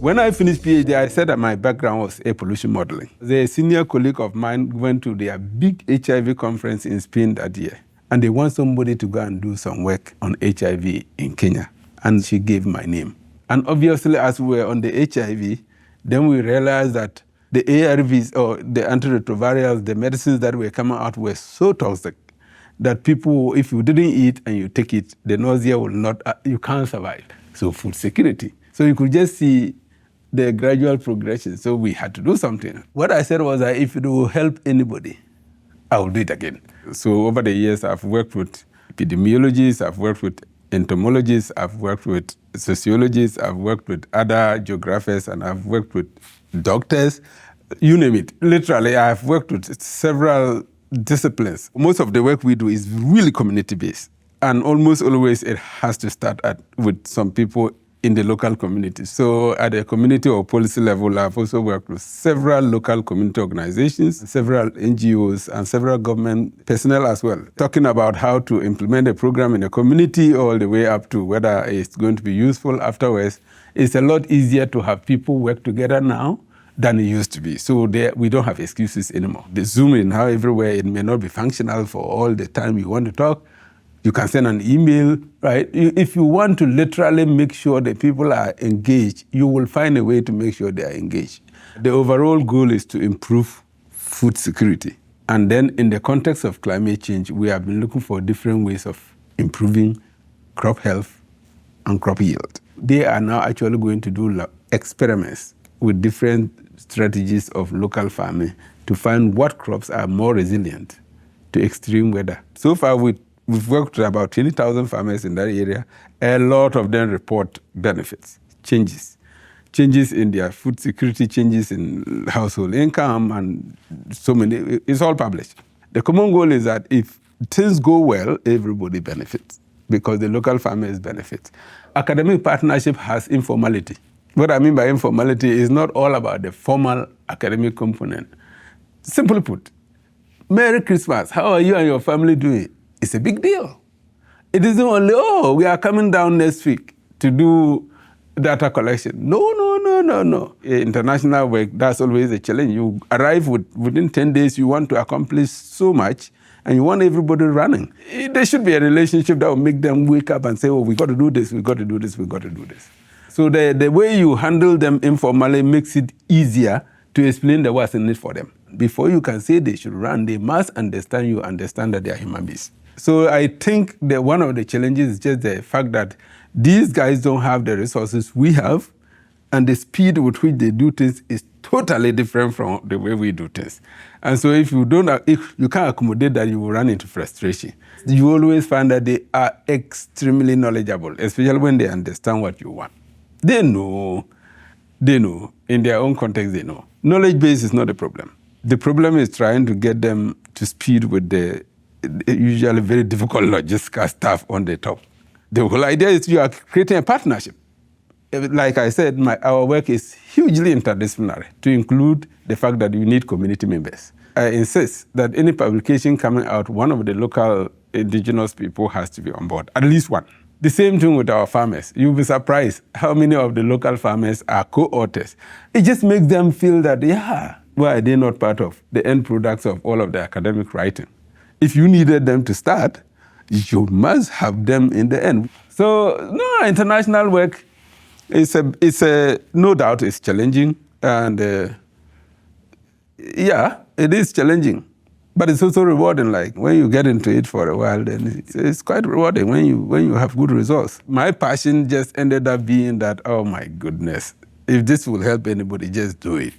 When I finished PhD, I said that my background was air pollution modeling. The senior colleague of mine went to their big HIV conference in Spain that year, and they want somebody to go and do some work on HIV in Kenya. And she gave my name. And obviously, as we were on the HIV, then we realized that the ARVs, or the antiretrovirals, the medicines that were coming out were so toxic that people, if you didn't eat and you take it, the nausea will not, you can't survive. So food security. So you could just see the gradual progression. So we had to do something. What I said was that if it will help anybody, I will do it again. So over the years, I've worked with epidemiologists, I've worked with entomologists, I've worked with sociologists, I've worked with other geographers, and I've worked with doctors, you name it. Literally, I've worked with several disciplines. Most of the work we do is really community-based, and almost always it has to start with some people in the local community. So at the community or policy level, I've also worked with several local community organizations, several NGOs, and several government personnel as well, talking about how to implement a program in a community all the way up to whether it's going to be useful afterwards. It's a lot easier to have people work together now than it used to be. So we don't have excuses anymore. The Zoom in how everywhere, it may not be functional for all the time you want to talk. You can send an email, right? If you want to literally make sure that people are engaged, you will find a way to make sure they are engaged. The overall goal is to improve food security. And then in the context of climate change, we have been looking for different ways of improving crop health and crop yield. They are now actually going to do experiments with different strategies of local farming to find what crops are more resilient to extreme weather. So far, we've worked with about 20,000 farmers in that area. A lot of them report benefits, changes in their food security, changes in household income, and so many. It's all published. The common goal is that if things go well, everybody benefits because the local farmers benefit. Academic partnership has informality. What I mean by informality is not all about the formal academic component. Simply put, Merry Christmas, how are you and your family doing? It's a big deal. It isn't only, we are coming down next week to do data collection. No. International work, that's always a challenge. You arrive within 10 days, you want to accomplish so much, and you want everybody running. There should be a relationship that will make them wake up and say, we got to do this, we got to do this, we got to do this. So the way you handle them informally makes it easier to explain what's in it for them. Before you can say they should run, they must understand you understand that they are human beings. So I think that one of the challenges is just the fact that these guys don't have the resources we have, and the speed with which they do things is totally different from the way we do things. And so if you can't accommodate that, you will run into frustration. You always find that they are extremely knowledgeable, especially when they understand what you want. They know. In their own context, they know. Knowledge base is not the problem. The problem is trying to get them to speed with the usually very difficult logistical stuff on the top. The whole idea is you are creating a partnership. Like I said, our work is hugely interdisciplinary to include the fact that you need community members. I insist that any publication coming out, one of the local indigenous people has to be on board, at least one. The same thing with our farmers. You'll be surprised how many of the local farmers are co-authors. It just makes them feel that, why are they not part of the end products of all of the academic writing? If you needed them to start, you must have them in the end. So, international work, no doubt it's challenging. And it is challenging. But it's also rewarding. Like when you get into it for a while, then it's quite rewarding when you have good results. My passion just ended up being that, oh my goodness, if this will help anybody, just do it.